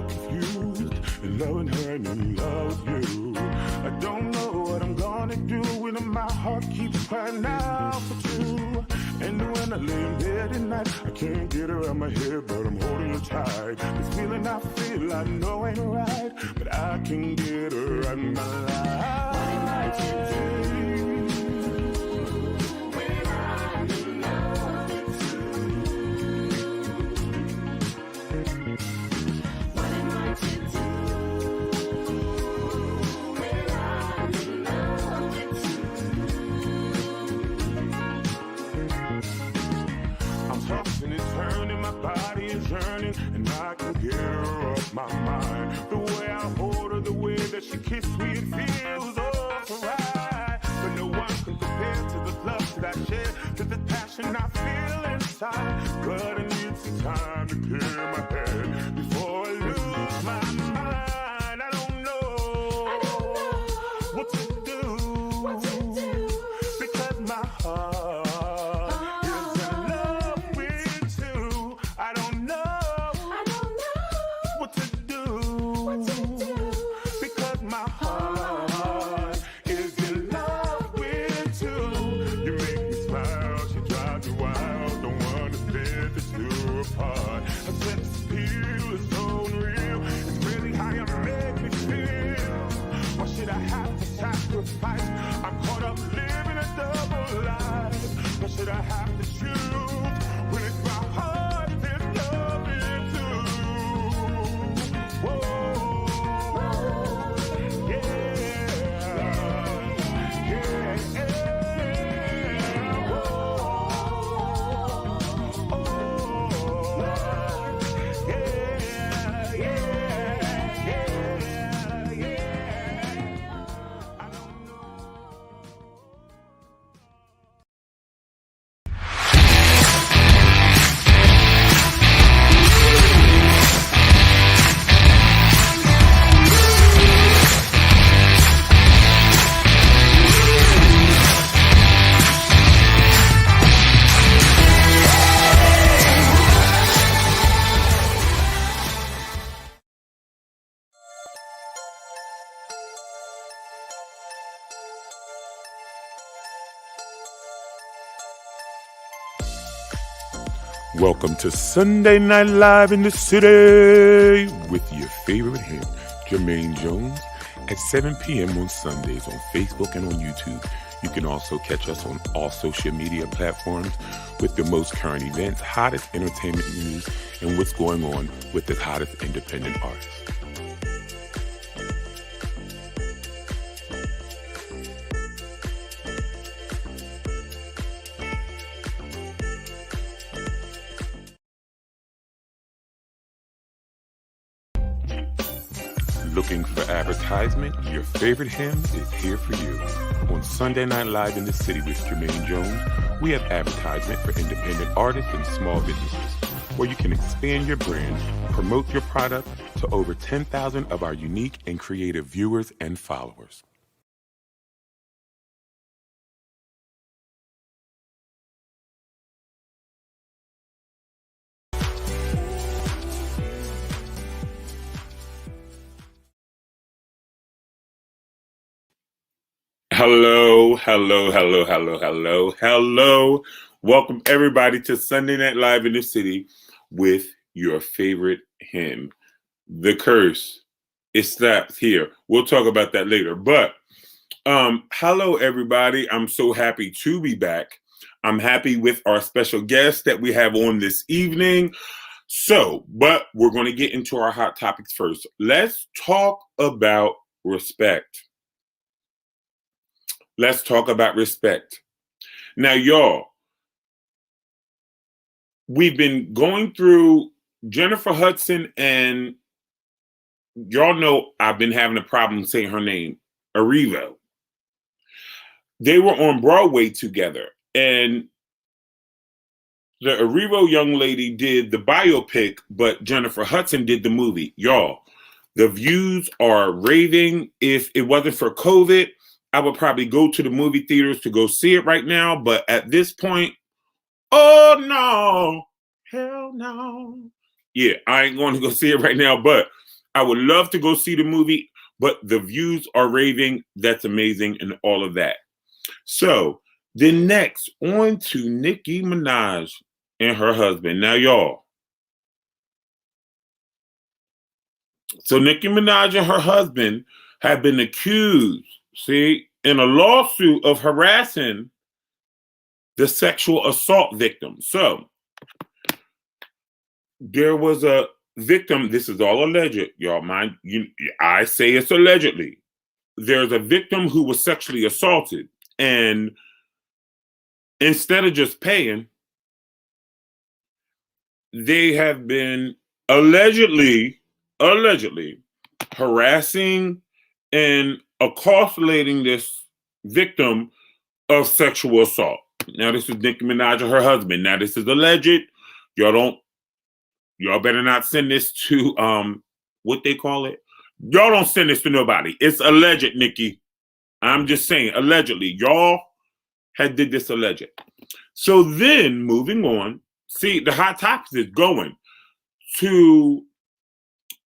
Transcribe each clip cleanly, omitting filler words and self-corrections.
confused and loving her and in love with you. I don't know what I'm gonna do when my heart keeps crying out for you. And when I lay in bed at night, I can't get her out my head, but I'm holding her tight. This feeling I feel I know ain't right, but I can get her out my life. What am I to do when I'm in love with you? What am I to do when I'm in love with you? I'm tossing and turning, my body is yearning, and I can get her off my mind. The way I hold her, the way that she kisses me, it feels alright. But no one can compare to the love that I share, to the passion I feel inside. But I need some time to clear my head before I lose my mind. I don't know what to do, because my heart is in love with you. I don't know what to do, because my heart is in love with you. You make me smile, she drives me wild, don't wanna split the two apart. I said this feel is so unreal, it's really how you make me feel. Why should I have to sacrifice? I'm caught up living a double life. Why should I have to choose when it's my heart that's loving too? Whoa, yeah, Welcome to Sunday Night Live in the City with your favorite Him Jermaine Jones at 7 p.m. on Sundays on Facebook and on YouTube. You can also catch us on all social media platforms with the most current events, hottest entertainment news, and what's going on with the hottest independent artists. Looking for advertisement? Your favorite hymn is here for you. On Sunday Night Live in the City with Jermaine Jones, we have advertisement for independent artists and small businesses, where you can expand your brand, promote your product to over 10,000 of our unique and creative viewers and followers. Hello. Welcome everybody to Sunday Night Live in the City with your favorite hymn. The curse. It stops here. We'll talk about that later. But hello everybody. I'm so happy to be back. I'm happy with our special guest that we have on this evening. But we're going to get into our hot topics first. Let's talk about respect. Let's talk about respect. Now, y'all, we've been going through Jennifer Hudson, and y'all know I've been having a problem saying her name, Arrivo. They were on Broadway together, and the Arrivo young lady did the biopic, but Jennifer Hudson did the movie. Y'all, the views are raving. If it wasn't for COVID, I would probably go to the movie theaters to go see it right now. But at this point, oh no, hell no. Yeah, I ain't going to go see it right now. But I would love to go see the movie, but the views are raving. That's amazing and all of that. So then next on to Nicki Minaj and her husband. Now, y'all. So Nicki Minaj and her husband have been accused, see, in a lawsuit of harassing the sexual assault victim. So there was a victim. This is all alleged, y'all. Mind you, I say it's allegedly. There's a victim who was sexually assaulted, and instead of just paying, they have been allegedly harassing and accosting this victim of sexual assault. Now, this is Nicki Minaj and her husband. Now, this is alleged. Y'all better not send this to what they call it. Y'all don't send this to nobody. It's alleged, Nicki. I'm just saying, allegedly. Y'all had did this alleged. So then, moving on, see, the hot topic is going to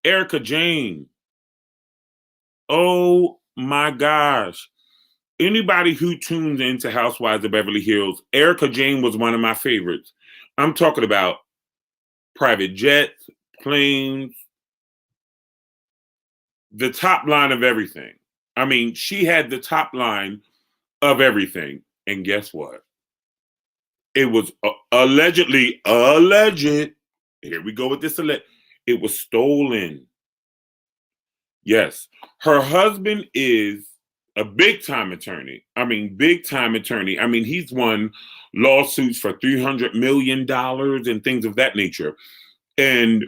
Erica Jane. Oh my gosh. Anybody who tunes into Housewives of Beverly Hills, Erica Jane was one of my favorites. I'm talking about private jets, planes, the top line of everything. I mean, she had the top line of everything. And guess what? It was allegedly, here we go with this, it was stolen. Yes. Her husband is a big time attorney. I mean, big time attorney. I mean, he's won lawsuits for $300 million and things of that nature. And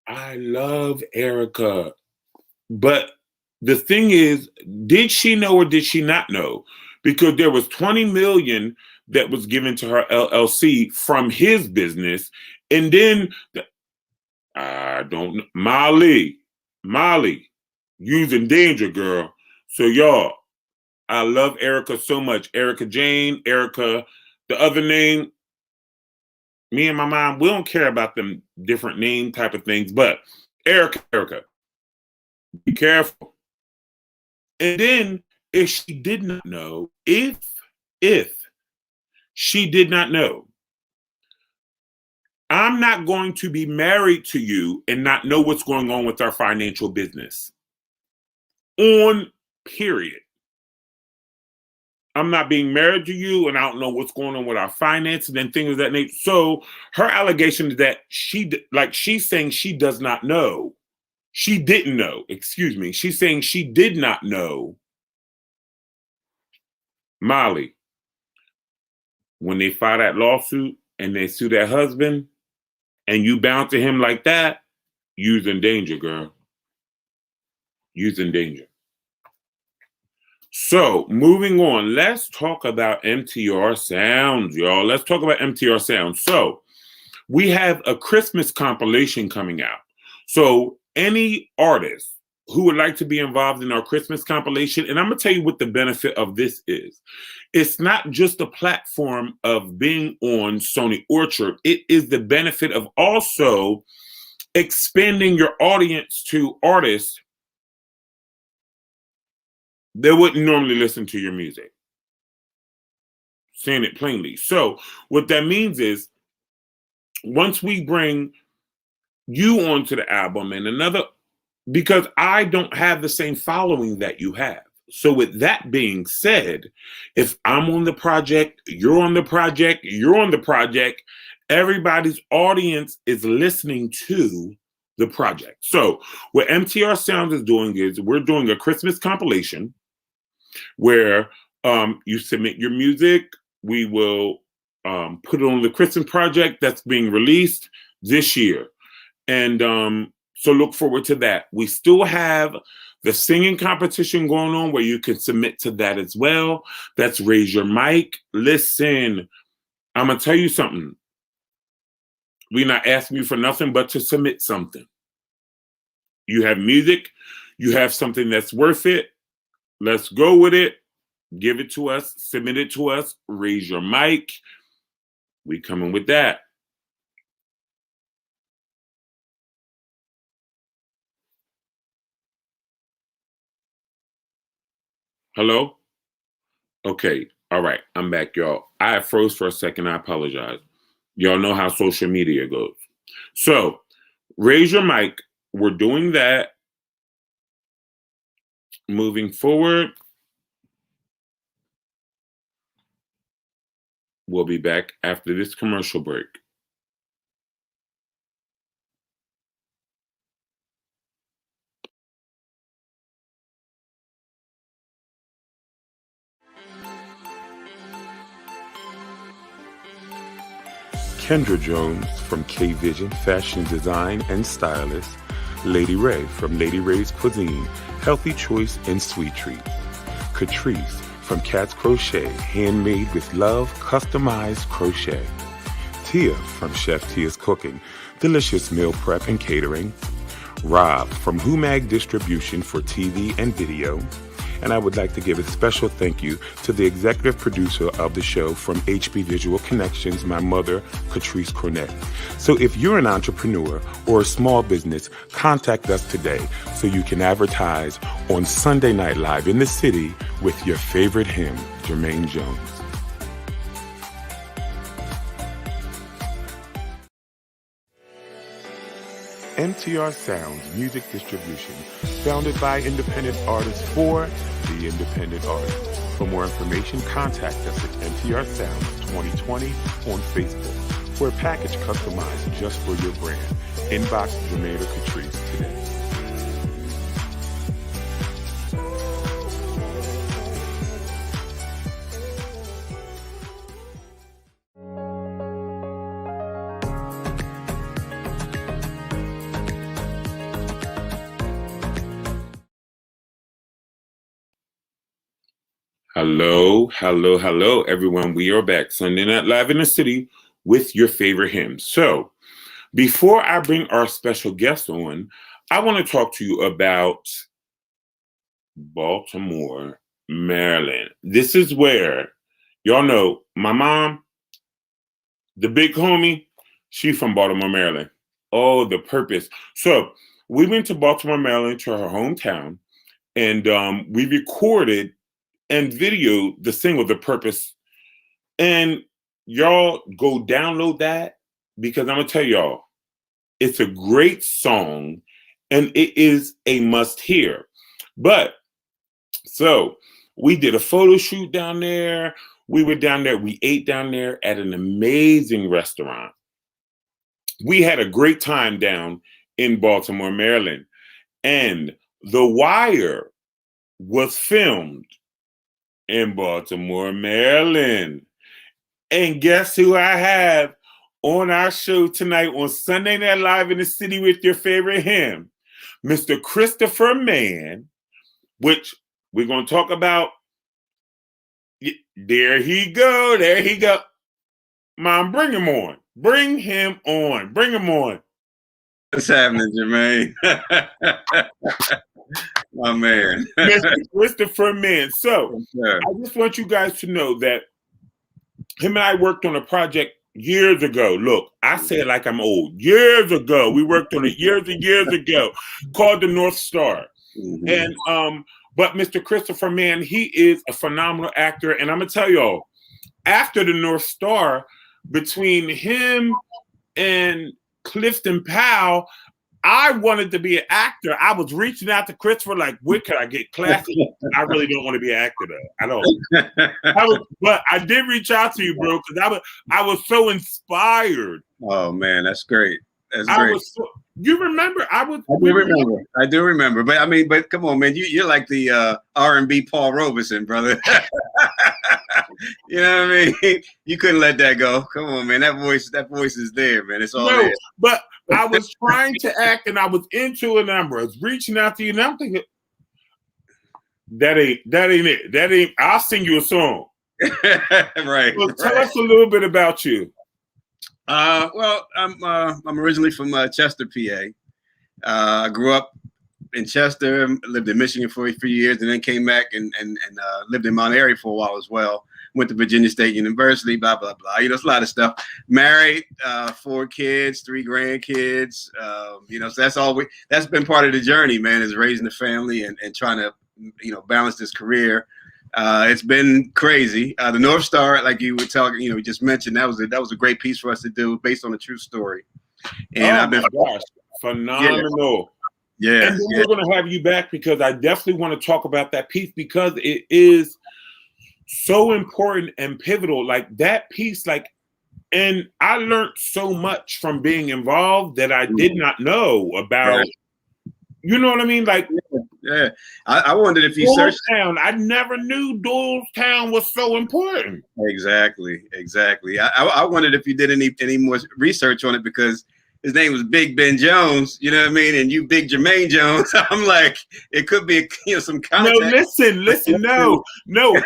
I love Erica. But the thing is, did she know or did she not know? Because there was $20 million that was given to her LLC from his business. And then, I don't know, Molly, using danger, girl. So y'all, I love Erica so much. Erica Jane, Erica, the other name, me and my mom, we don't care about them different name type of things, but Erica, be careful. And then if she did not know, if she did not know, I'm not going to be married to you and not know what's going on with our financial business. Period. I'm not being married to you and I don't know what's going on with our finances and things of that nature. So her allegation is that she's saying she does not know. She didn't know, excuse me. She's saying she did not know. Molly, when they file that lawsuit and they sue their husband and you bound to him like that, you's in danger, girl. You's in danger. So, moving on, let's talk about MTR Sounds, y'all. Let's talk about MTR Sounds. So, we have a Christmas compilation coming out. So, any artist who would like to be involved in our Christmas compilation, and I'm going to tell you what the benefit of this is. It's not just a platform of being on Sony Orchard. It is the benefit of also expanding your audience to artists that wouldn't normally listen to your music. Saying it plainly. So what that means is once we bring you onto the album and because I don't have the same following that you have. So with that being said, if I'm on the project, you're on the project, everybody's audience is listening to the project. So what MTR Sounds is doing is we're doing a Christmas compilation where you submit your music. We will put it on the Christmas project that's being released this year. And so look forward to that. We still have the singing competition going on where you can submit to that as well. That's Raise Your Mic. Listen, I'm going to tell you something. We're not asking you for nothing but to submit something. You have music. You have something that's worth it. Let's go with it. Give it to us. Submit it to us. Raise your mic. We coming with that. Hello? Okay. All right. I'm back, y'all. I froze for a second. I apologize. Y'all know how social media goes. So raise your mic. We're doing that. Moving forward. We'll be back after this commercial break. Kendra Jones from K Vision Fashion Design and Stylist. Lady Ray from Lady Ray's Cuisine, Healthy Choice and Sweet Treat. Catrice from Cat's Crochet, handmade with love, customized crochet. Tia from Chef Tia's Cooking, delicious meal prep and catering. Rob from Humag Distribution for TV and video. And I would like to give a special thank you to the executive producer of the show from HB Visual Connections, my mother, Catrice Cornett. So if you're an entrepreneur or a small business, contact us today so you can advertise on Sunday Night Live in the city with your favorite him, Jermaine Jones. MTR Sounds Music Distribution, founded by independent artists for the independent artist. For more information, contact us at MTR Sounds 2020 on Facebook for a package customized just for your brand. Inbox Jermaine or Catrice today. Hello, everyone. We are back Sunday Night Live in the city with your favorite hymns. So, before I bring our special guest on, I want to talk to you about Baltimore, Maryland. This is where, y'all know, my mom, the big homie, she from Baltimore, Maryland. Oh, the purpose. So, we went to Baltimore, Maryland, to her hometown, and we recorded and videoed the single, The Purpose. And y'all go download that because I'm going to tell y'all, it's a great song and it is a must hear. But so we did a photo shoot down there. We were down there. We ate down there at an amazing restaurant. We had a great time down in Baltimore, Maryland. And The Wire was filmed in Baltimore, Maryland. And guess who I have on our show tonight on Sunday Night Live in the city with your favorite hymn, Mr. Christopher Mann, which we're going to talk about. There he go. Mom, bring him on. Bring him on. What's happening, Jermaine? My man. Mr. Christopher Mann. So, Sure. I just want you guys to know that him and I worked on a project years ago. Look, I say it like I'm old. Years ago. We worked on it years and years ago called The North Star. Mm-hmm. And but Mr. Christopher Mann, he is a phenomenal actor. And I'm going to tell y'all, after The North Star, between him and Clifton Powell, I wanted to be an actor. I was reaching out to Christopher like, where can I get classes? I really don't want to be an actor though. I don't. But I did reach out to you, bro, because I was so inspired. Oh man, that's great. That's great. You remember? I do remember. But come on, man. You're like the R&B Paul Robeson, brother. You know what I mean? You couldn't let that go. Come on, man. That voice is there, man. It's all there. But I was trying to act and I was into it and I was reaching out to you and I'm thinking, that ain't it. I'll sing you a song. Right. So tell us a little bit about you. Well, I'm originally from Chester, PA. I grew up in Chester, lived in Michigan for a few years, and then came back and lived in Mount Airy for a while as well. Went to Virginia State University, blah, blah, blah. You know, it's a lot of stuff. Married, 4 kids, 3 grandkids. So that's been part of the journey, man, is raising the family and trying to, balance this career It's been crazy. The North Star, like you were talking, we just mentioned, that was a great piece for us to do based on a true story. And I've been, gosh, phenomenal. Yeah. And then we're going to have you back because I definitely want to talk about that piece because it is so important and pivotal. Like that piece, and I learned so much from being involved that I did not know about. Right. You know what I mean? Like, yeah. I wondered if you searched Doylestown. I never knew Doylestown was so important. Exactly. I wondered if you did any more research on it because his name was Big Ben Jones. You know what I mean? And you, Big Jermaine Jones. I'm like, it could be some context. No, listen. No.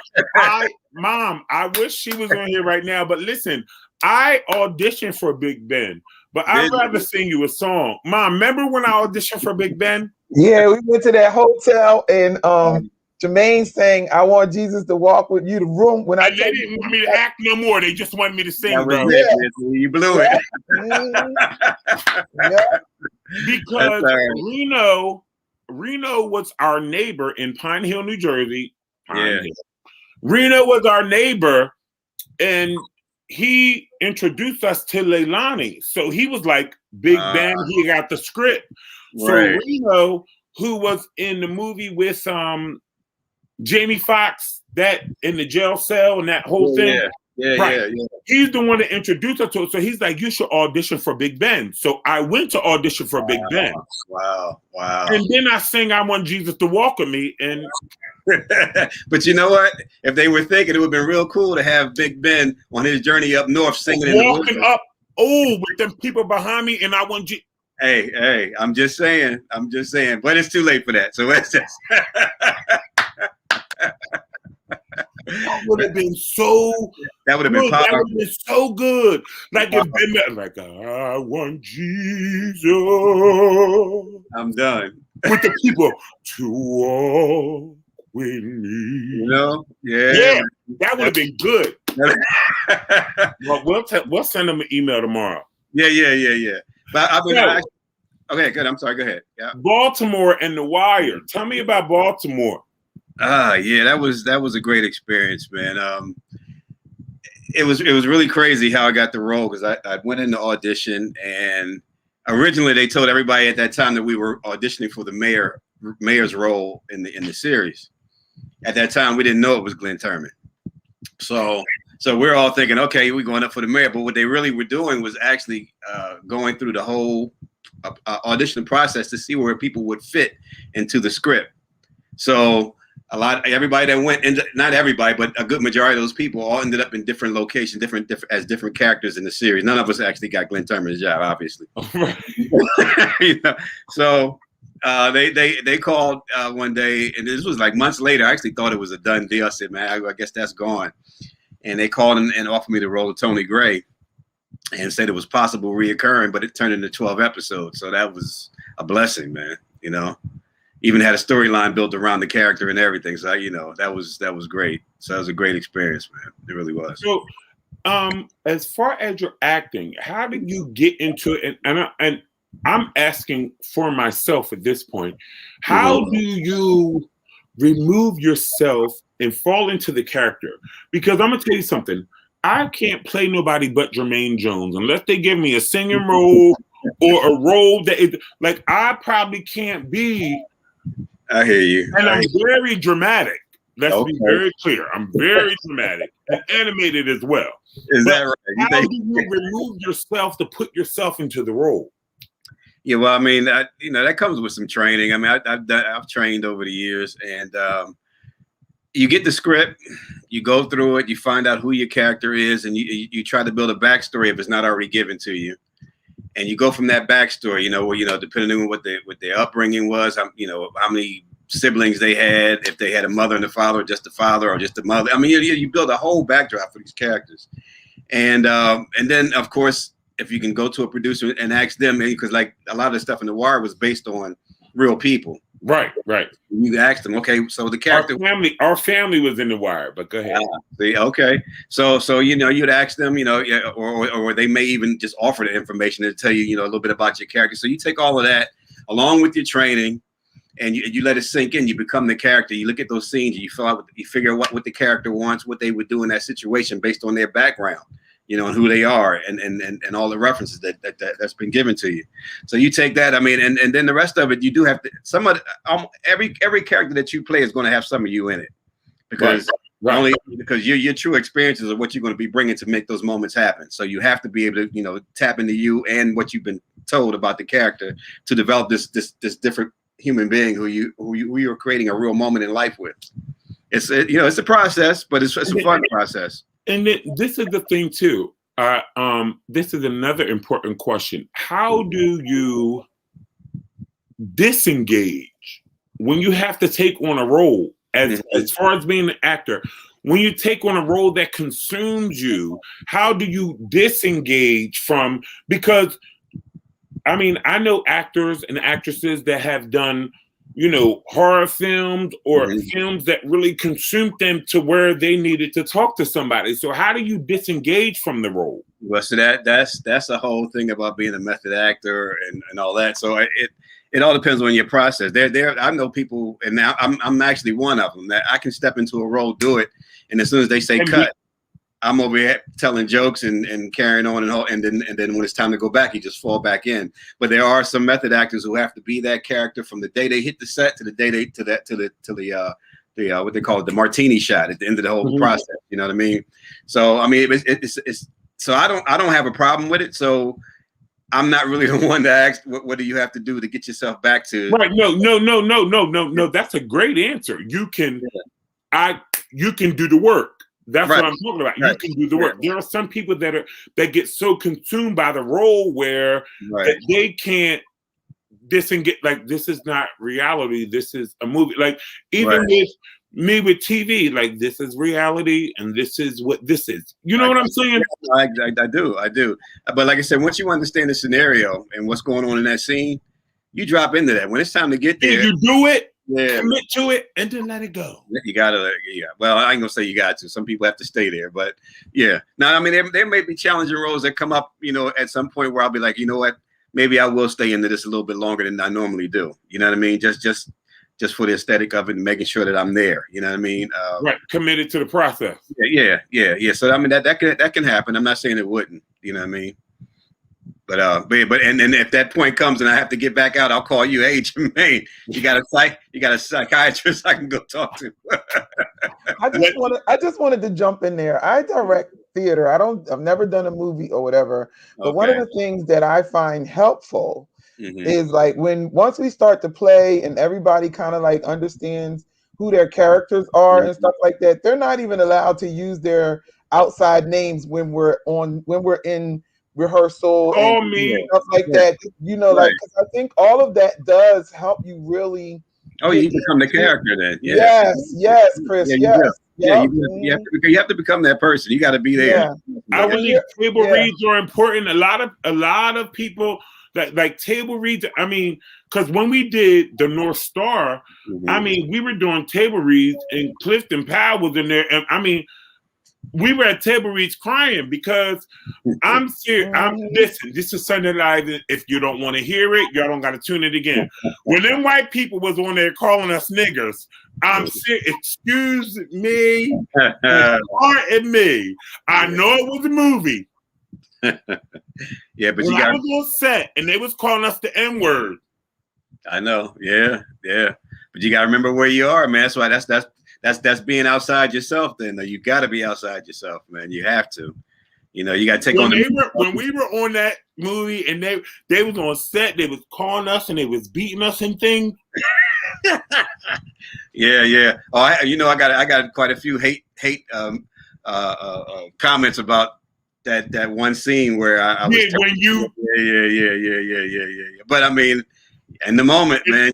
Mom, I wish she was on here right now. But listen, I auditioned for Big Ben. But I'd rather sing you a song. Mom, remember when I auditioned for Big Ben? Yeah, we went to that hotel and Jermaine sang, "I want Jesus to walk with you." The room when they didn't want me to act no more. They just wanted me to sing, bro. Yeah. You blew it. Yeah. Because Reno was our neighbor in Pine Hill, New Jersey. Reno was our neighbor, and he introduced us to Leilani. So he was like, Big Ben, he got the script. So Reno, who was in the movie with Jamie Foxx, that in the jail cell and that whole thing. Yeah. He's the one that introduced us to it. So he's like, you should audition for Big Ben. So I went to audition for Big Ben. Wow. And then I sang I Want Jesus to Walk With Me. And but you know what? If they were thinking, it would have been real cool to have Big Ben on his journey up north singing walking up, with them people behind me, and I want you. Hey, I'm just saying, but it's too late for that. So it's just that would have been so. That would have been powerful. That would have been so good. Like if Ben, like I want Jesus. I'm done. With the people to walk with me. Yeah, that would have been good. Well, we'll send them an email tomorrow. Yeah. But I've been okay, good. I'm sorry. Go ahead. Yeah. Baltimore and The Wire. Tell me about Baltimore. Yeah, that was a great experience, man. It was really crazy how I got the role because I went in the audition and originally they told everybody at that time that we were auditioning for the mayor's role in the series. At that time, we didn't know it was Glenn Turman. So we're all thinking, okay, we're going up for the mayor. But what they really were doing was actually going through the whole audition process to see where people would fit into the script. So everybody that went, not everybody, but a good majority of those people all ended up in different locations, different characters in the series. None of us actually got Glenn Turman's job, obviously. So they called one day, and this was like months later. I actually thought it was a done deal. I said, man, I guess that's gone. And they called and offered me the role of Tony Gray and said it was possible reoccurring, but it turned into 12 episodes. So that was a blessing, man. Even had a storyline built around the character and everything. So, that was great. So that was a great experience, man. It really was. So as far as your acting, how did you get into it? And I'm asking for myself at this point, how do you remove yourself and fall into the character? Because I'm gonna tell you something. I can't play nobody but Jermaine Jones unless they give me a singing role or a role that is like I probably can't be. I hear you. And I'm very dramatic. Let's be very clear. I'm very dramatic and animated as well. Is that right? How do you remove yourself to put yourself into the role? Yeah, well, I mean, that comes with some training. I mean, I've trained over the years, and you get the script, you go through it, you find out who your character is, and you try to build a backstory if it's not already given to you, and you go from that backstory. Where depending on what their upbringing was, how many siblings they had, if they had a mother and a father, or just the father, or just the mother. I mean, you build a whole backdrop for these characters, and then of course, if you can go to a producer and ask them, because like a lot of the stuff in The Wire was based on real people. Right. You ask them, okay, so the character, our family was in The Wire, but go ahead. See, okay, so you'd ask them, or they may even just offer the information to tell you, a little bit about your character. So you take all of that along with your training, and you let it sink in. You become the character. You look at those scenes and you figure out what the character wants, what they would do in that situation based on their background, you know, and who they are, and all the references that's been given to you. So you take that. I mean, and then the rest of it, you do have to. Every character that you play is going to have some of you in it, because only because your true experiences are what you're going to be bringing to make those moments happen. So you have to be able to, you know, tap into you and what you've been told about the character to develop this different human being who you're creating a real moment in life with. It's a process, but it's a fun process. And this is the thing too. This is another important question. How do you disengage when you have to take on a role? As far as being an actor, when you take on a role that consumes you, how do you disengage from? Because, I mean, I know actors and actresses that have done, you know, horror films or films that really consumed them to where they needed to talk to somebody. So how do you disengage from the role? Well, so that's the whole thing about being a method actor and all that. So it all depends on your process. I know people, and now I'm actually one of them, that I can step into a role, do it, and as soon as they say cut, I'm over here telling jokes and carrying on and then when it's time to go back, you just fall back in. But there are some method actors who have to be that character from the day they hit the set to the day the what they call it, the martini shot at the end of the whole process. You know what I mean? So I mean, it's so I don't have a problem with it. So I'm not really the one to ask what do you have to do to get yourself back to. Right? No. That's a great answer. You can, you can do the work. That's what I'm talking about. You can do the work. There are some people that get so consumed by the role where that they can't disengage. Like, this is not reality. This is a movie. Like, even with me with TV, like, this is reality and this is what this is. You know what I'm saying? I do. But like I said, once you understand the scenario and what's going on in that scene, you drop into that. When it's time to get there, you do it. Commit to it and then let it go. You gotta let it go. Well, I ain't gonna say you got to. Some people have to stay there, but yeah. Now, I mean, there may be challenging roles that come up, you know, at some point where I'll be like, you know what, maybe I will stay into this a little bit longer than I normally do. You know what I mean? Just for the aesthetic of it and making sure that I'm there. You know what I mean? Committed to the process. Yeah. So I mean, that can happen. I'm not saying it wouldn't. You know what I mean? But if that point comes and I have to get back out, I'll call you. Hey, Jermaine, you got a psychiatrist I can go talk to. I just wanted to jump in there. I direct theater. I've never done a movie or whatever. But one of the things that I find helpful is like once we start to play and everybody kind of like understands who their characters are and stuff like that, they're not even allowed to use their outside names when we're in rehearsal and stuff like that, you know, like, because I think all of that does help you really. Oh, you become the character then. Yeah. Yes, Chris. You have to become that person. You got to be there. I believe table reads are important. A lot of people like table reads. I mean, because when we did the North Star, I mean, we were doing table reads and Clifton Powell was in there, and I mean, we were at table reads crying because I'm serious. Listen, this is Sunday Night. If you don't want to hear it, y'all don't got to tune it again. When them white people was on there calling us niggers, I'm serious. Excuse me, pardon me. I know it was a movie. Yeah, but I was on set and they was calling us the N-word. I know. Yeah. But you got to remember where you are, man. That's why that's being outside yourself. Then you got to be outside yourself, man. You have to. You know, you got to take when we were on that movie and they was on set, they was calling us and they was beating us and things. Yeah. Oh, I got quite a few hate comments about that one scene where I was. Yeah. But I mean, in the moment, man.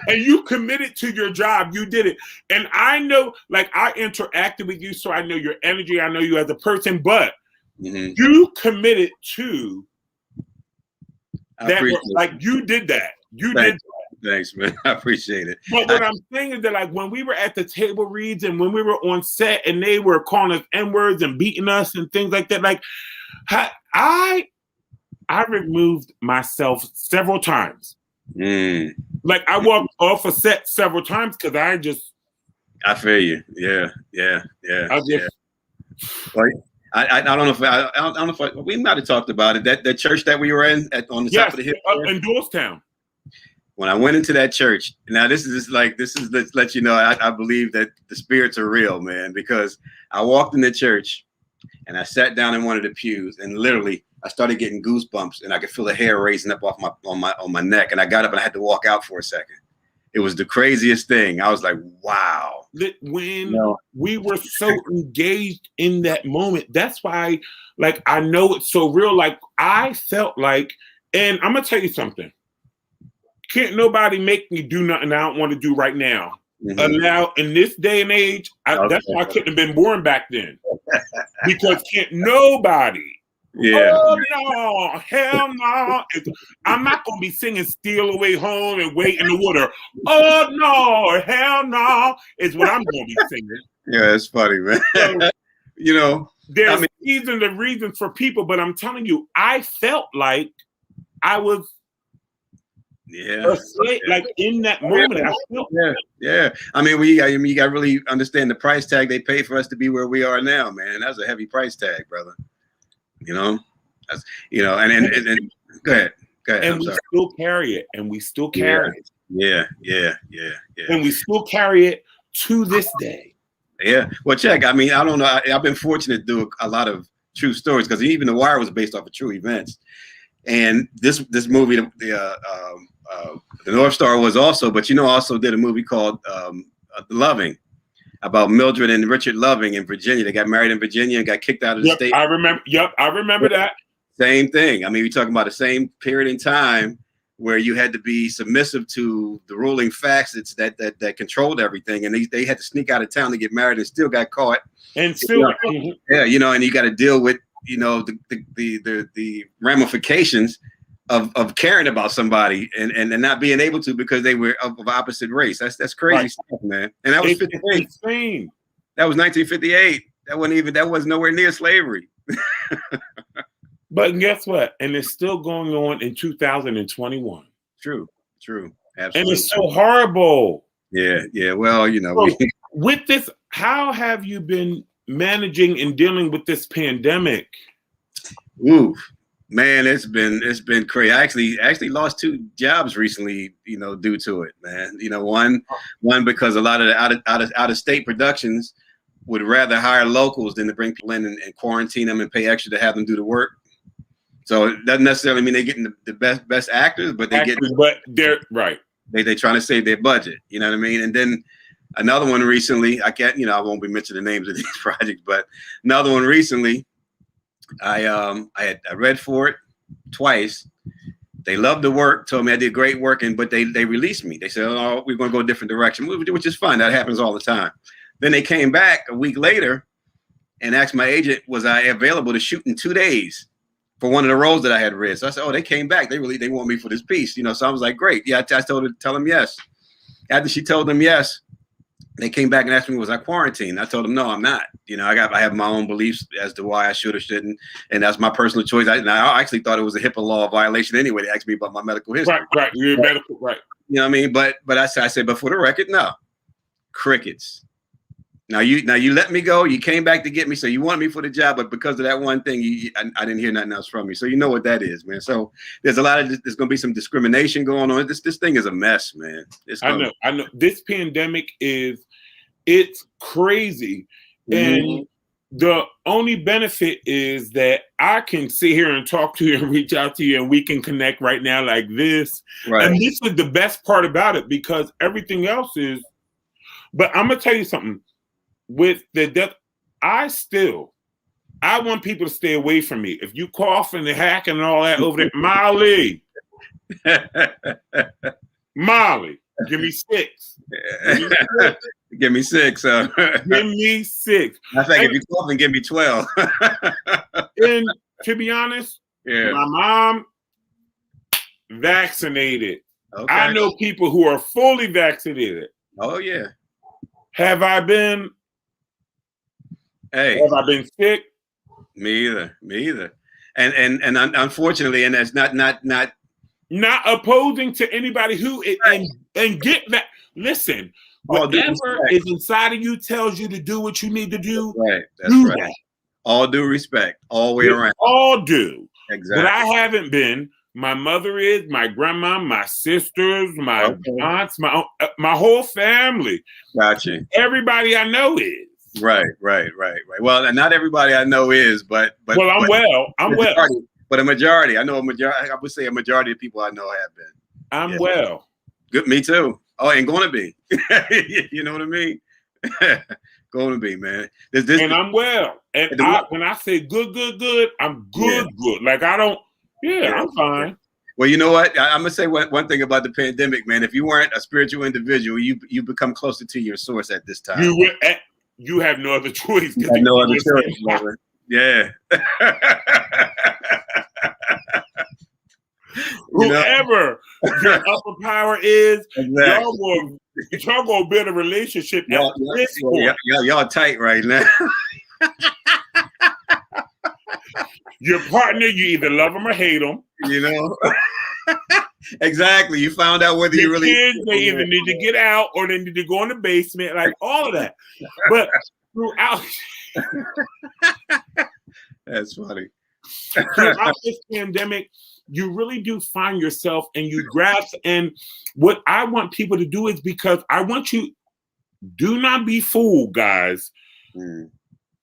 And you committed to your job. You did it. And I know, like, I interacted with you, so I know your energy. I know you as a person, but you committed to that. Like, you did that. You did that. Thanks, man. I appreciate it. But what I'm saying is that, like, when we were at the table reads and when we were on set and they were calling us N-words and beating us and things like that, like, I removed myself several times. Like I walked off a set several times because I feel you. Yeah. Well, I don't know if I don't know if we might have talked about it. That church that we were in on the top of the hill up in Doylestown. When I went into that church, now this is let's let you know I believe that the spirits are real, man, because I walked in the church and I sat down in one of the pews and literally I started getting goosebumps and I could feel the hair raising up off on my neck, and I got up and I had to walk out for a second. It was the craziest thing. I was like, wow. When we were so engaged in that moment, that's why, like, I know it's so real. Like, I felt like, and I'm going to tell you something. Can't nobody make me do nothing I don't want to do right now. Now, in this day and age, that's why I couldn't have been born back then. Because can't nobody. Yeah. Oh, no, hell no. I'm not going to be singing Steal Away Home and Wait in the Water. Oh, no, hell no, is what I'm going to be singing. Yeah, it's funny, man. So, you know, there's reasons and reasons for people, but I'm telling you, I felt like I was like in that moment. I felt yeah. I mean, you got to really understand the price tag they paid for us to be where we are now, man. That's a heavy price tag, brother. You know, that's, you know, and go ahead. And we still carry it, and we still carry it. Yeah. And we still carry it to this day. Yeah. Well, check. I mean, I don't know. I've been fortunate to do a lot of true stories because even The Wire was based off of true events, and this movie, the North Star was also, but also did a movie called Loving, about Mildred and Richard Loving in Virginia. They got married in Virginia and got kicked out of the state. I remember that. Same thing. I mean, we're talking about the same period in time where you had to be submissive to the ruling facets that controlled everything, and they had to sneak out of town to get married and still got caught. And still, and you got to deal with the ramifications of caring about somebody and not being able to because they were of opposite race. That's crazy stuff, man. And that was 58. Insane. That was 1958. That wasn't nowhere near slavery. But guess what? And it's still going on in 2021. True. Absolutely. And it's so horrible. Yeah. Well, So with this, how have you been managing and dealing with this pandemic? Ooh. Man, it's been crazy. I actually lost 2 jobs recently, due to it, man. One because a lot of the out of state productions would rather hire locals than to bring people in and quarantine them and pay extra to have them do the work. So it doesn't necessarily mean they're getting the best actors, but they're right. They're trying to save their budget. You know what I mean? And then another one recently, I won't be mentioning the names of these projects, but another one recently. I read for it twice. They loved the work, told me I did great work, but they released me. They said, "Oh, we're going to go a different direction," which is fine. That happens all the time. Then they came back a week later and asked my agent, was I available to shoot in 2 days for one of the roles that I had read. So I said, "Oh, they came back. They want me for this piece." So I was like, "Great." Yeah, I told her to tell them yes. After she told them yes, they came back and asked me, was I quarantined? I told them, no, I'm not. I have my own beliefs as to why I should or shouldn't. And that's my personal choice. I actually thought it was a HIPAA law violation anyway. They asked me about my medical history. Right. You're medical, right. You know what I mean? But I said, but for the record, no. Crickets. Now you let me go. You came back to get me. So you wanted me for the job, but because of that one thing, I didn't hear nothing else from you. So you know what that is, man. So there's going to be some discrimination going on. This thing is a mess, man. I know. This pandemic it's crazy. And the only benefit is that I can sit here and talk to you and reach out to you and we can connect right now like this. Right. And this is the best part about it because everything else is, but I'm going to tell you something. With the death, I want people to stay away from me. If you cough and hacking and all that over there, Molly, give me 6. Give me 6. Give me 6. I think if you cough and give me 12. And to be honest, my mom vaccinated. Okay. I know people who are fully vaccinated. Oh yeah. Have I been? Hey. Have I been sick? Me either. And unfortunately, and that's not not opposing to anybody who and get that. Listen, whatever is inside of you tells you to do what you need to do. That's right. That. All due respect, all the way around. All do. Exactly. But I haven't been. My mother is, my grandma, my sisters, my aunts, my whole family. Gotcha. Everybody I know is. Right. Well, not everybody I know is, but well, I'm well. But a majority, I would say a majority of people I know have been. I'm well. Good, me too. Oh, and going to be. You know what I mean? Going to be, man. And I'm well. And when I say good, I'm good. Like I don't. Yeah, I'm fine. Well, you know what? I'm gonna say one thing about the pandemic, man. If you weren't a spiritual individual, you become closer to your source at this time. You have no other choice. You have no other choice, brother. Yeah. Whoever your upper power is, y'all gonna build a relationship. Y'all tight right now. Your partner, you either love them or hate them. You know. Exactly. You found out whether you really. Kids, they either need to get out or they need to go in the basement, like all of that. But throughout. That's funny. Throughout this pandemic, you really do find yourself and you grasp. And what I want people to do is because I want you, do not be fooled, guys.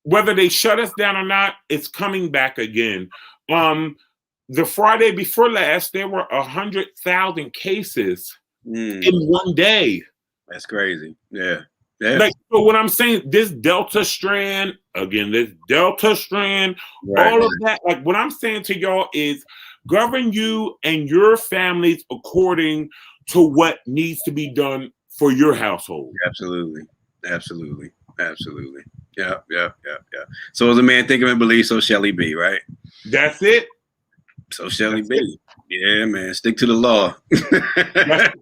Whether they shut us down or not, it's coming back again. The Friday before last, there were 100,000 cases in one day. That's crazy. Yeah. Like, so what I'm saying, this Delta strand, all of that, like what I'm saying to y'all is govern you and your families according to what needs to be done for your household. Absolutely. Yeah. So as a man think and believe, so shall he be, right? That's it. So shall he be. Yeah, man. Stick to the law. The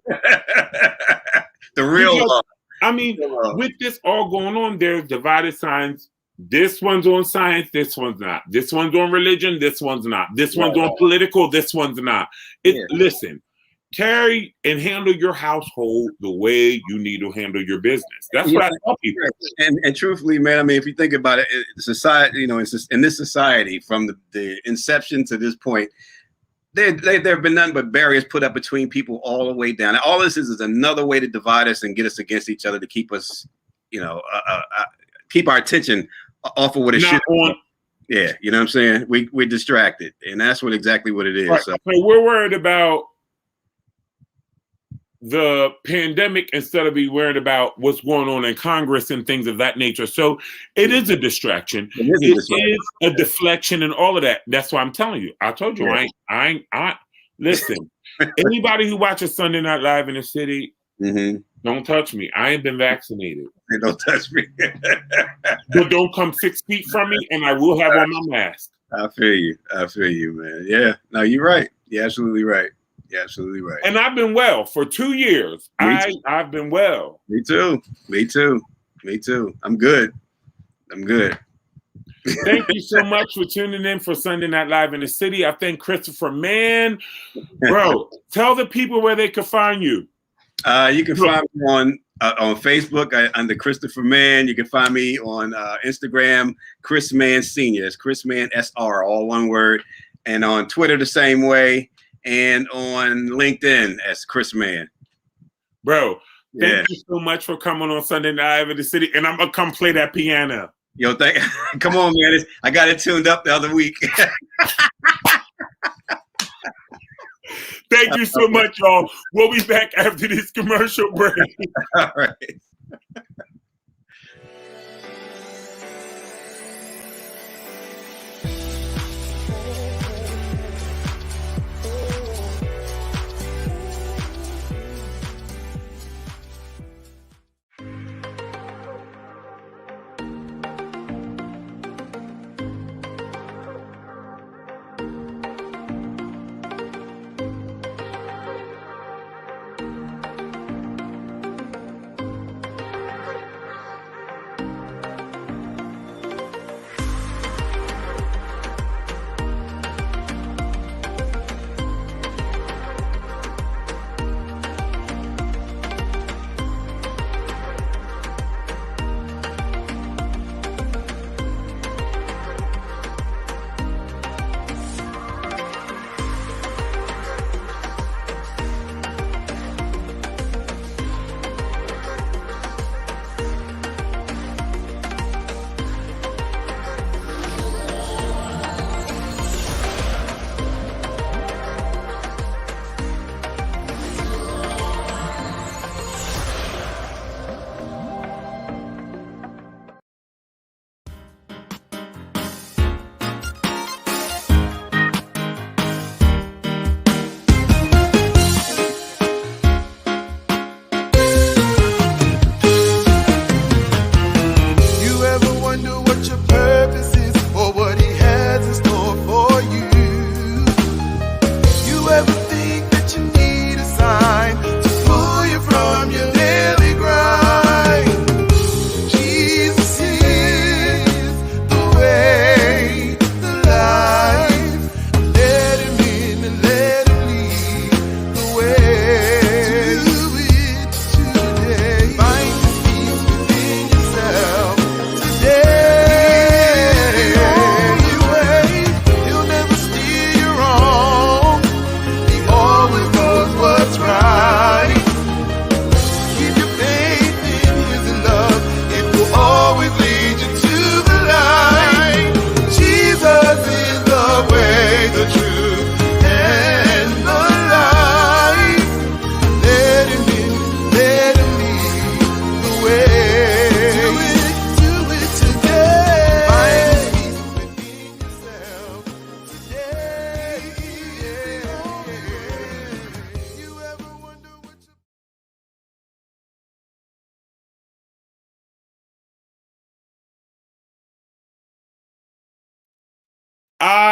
real law. I mean, with this all going on, there's divided signs. This one's on science, this one's not. This one's on religion, this one's not. This one's on political, this one's not. Listen, carry and handle your household the way you need to handle your business. That's what I tell people. And truthfully, man, I mean, if you think about it, society, you know, in this society, from the inception to this point, there have been nothing but barriers put up between people all the way down. And all this is another way to divide us and get us against each other to keep us, you know, keep our attention off of what it should be. Yeah, you know what I'm saying? We're distracted, and that's exactly what it is. Right. So we're worried about the pandemic instead of be worried about what's going on in Congress and things of that nature. So it is a distraction. It is a deflection and all of that. That's why I'm telling you. I told you, I listen, anybody who watches Sunday Night Live in the city, don't touch me. I ain't been vaccinated. Don't touch me. But don't come 6 feet from me and I will have on my mask. I feel you, man. Yeah. No, you're right. You're absolutely right. You're absolutely right. And I've been well for 2 years. I've been well. Me too. I'm good. Thank you so much for tuning in for Sunday Night Live in the City. I thank Christopher Mann. Bro, tell the people where they can find you. You can find me on Facebook under Christopher Mann. You can find me on Instagram, Chris Mann Senior. It's Chris Mann SR, all one word. And on Twitter the same way. And on LinkedIn as Chris Mann. Bro, thank you so much for coming on Sunday Night Live in the City. And I'm going to come play that piano. Yo, come on, man. I got it tuned up the other week. Thank you so much, y'all. We'll be back after this commercial break. All right.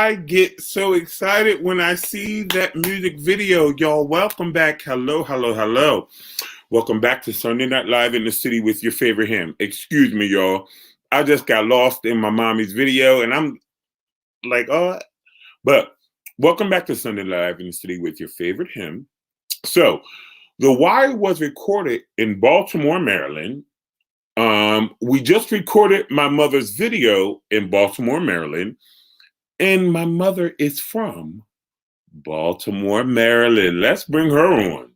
I get so excited when I see that music video. Y'all, welcome back. Hello, hello, hello. Welcome back to Sunday Night Live in the City with your favorite hymn. Excuse me, y'all. I just got lost in my mommy's video, and I'm like, oh, but welcome back to Sunday Live in the City with your favorite hymn. So, The Wire was recorded in Baltimore, Maryland. We just recorded my mother's video in Baltimore, Maryland, and my mother is from Baltimore, Maryland. Let's bring her on.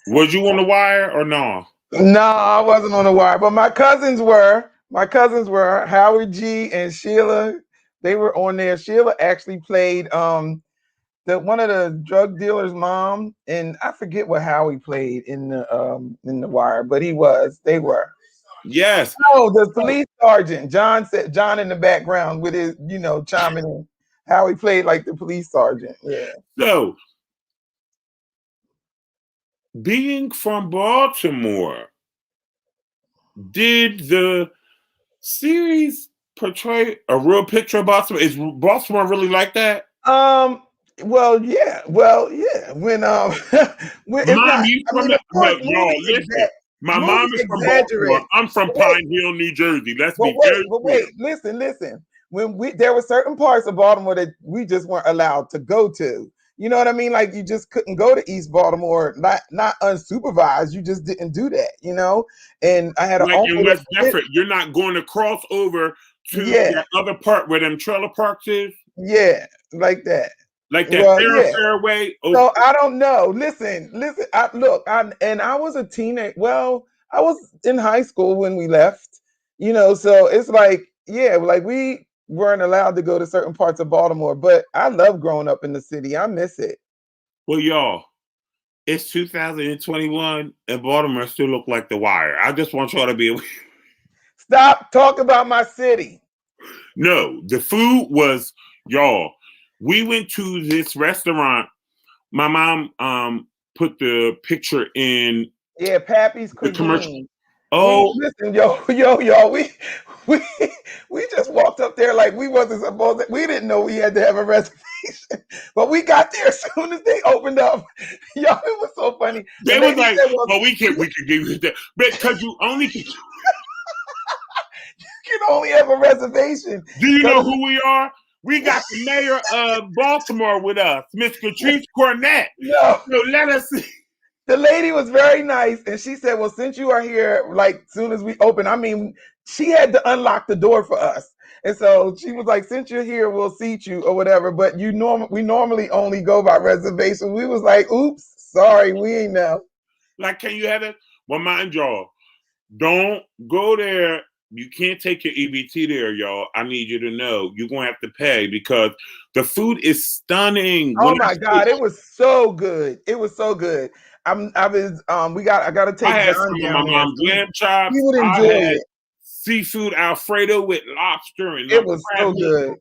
Was you on The Wire or no? No, I wasn't on The Wire, but my cousins were. My cousins were Howard G and Sheila. They were on there. Sheila actually played one of the drug dealer's mom, and I forget what Howie played in the Wire, but they were. Yes. Oh, the police sergeant. John in the background with his, chiming in. Howie played like the police sergeant. Yeah. So, being from Baltimore, did the series portray a real picture of Baltimore? Is Baltimore really like that? Well, yeah. When when it's Mom, not, you I from mean, the of course, y'all listen. My mom is from Baltimore. I'm from Pine Hill, New Jersey. Let's be very clear. Listen. When there were certain parts of Baltimore that we just weren't allowed to go to. You know what I mean? Like you just couldn't go to East Baltimore, not unsupervised. You just didn't do that, And I had an uncle. In West Bedford, you're not going to cross over to that other part where them trailer parks is. Yeah, like that. Like that fairway. So I don't know. Listen. I was a teenager. Well, I was in high school when we left. So it's like, like we weren't allowed to go to certain parts of Baltimore. But I love growing up in the city. I miss it. Well, y'all, it's 2021 and Baltimore still look like The Wire. I just want y'all to be aware. Stop talking about my city. No, the food was, y'all. We went to this restaurant. My mom put the picture in. Yeah, Pappy's Cuisine. Commercial. Oh, listen, y'all. We just walked up there like we wasn't supposed to. We didn't know we had to have a reservation, but we got there as soon as they opened up. Y'all, it was so funny. They was like, "Well, we can give you that because you only can." You can only have a reservation. Do you know who we are? We got the mayor of Baltimore with us, Miss Catrice Cornett. No. So let us see. The lady was very nice, and she said, well, since you are here, like, soon as we open, I mean, she had to unlock the door for us. And so she was like, since you're here, we'll seat you or whatever, but we normally only go by reservation. We was like, oops, sorry, we ain't know. Like, can you have it? Well, mind y'all, don't go there. You can't take your EBT there, y'all. I need you to know you're gonna have to pay because the food is stunning. Oh my God, it was so good. It was so good. I gotta take John down there. Lamb chops. He would enjoy it. Seafood Alfredo with lobster and it was so good.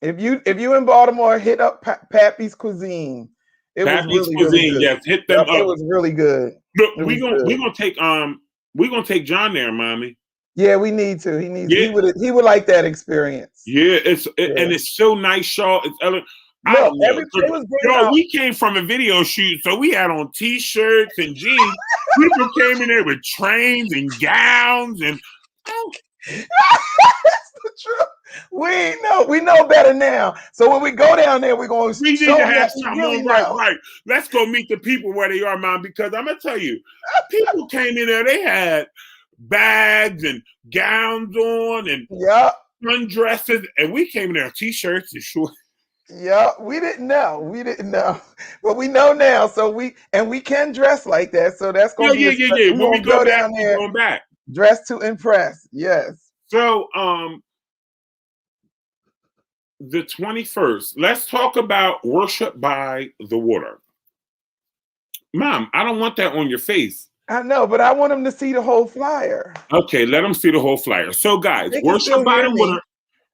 If you in Baltimore, hit up Pappy's Cuisine. It was really good. Yes, hit them up. It was really good. Look, we're gonna take John there, mommy. Yeah, we need to. He would like that experience. Yeah, and it's so nice, y'all. It's we came from a video shoot, so we had on t-shirts and jeans. People came in there with trains and gowns and that's the truth. We know better now. So when we go down there, we need to have something on right. Let's go meet the people where they are, Mom, because I'm gonna tell you, people came in there, they had bags and gowns on and sundresses, and we came in there t-shirts and shorts. Yeah, we didn't know, but we know now. So we can dress like that. So that's gonna be When we go down there, we're going back. Dress to impress. Yes. So the 21st. Let's talk about worship by the water. Mom, I don't want that on your face. I know, but I want them to see the whole flyer. Okay, let them see the whole flyer. So, guys, worship by the water.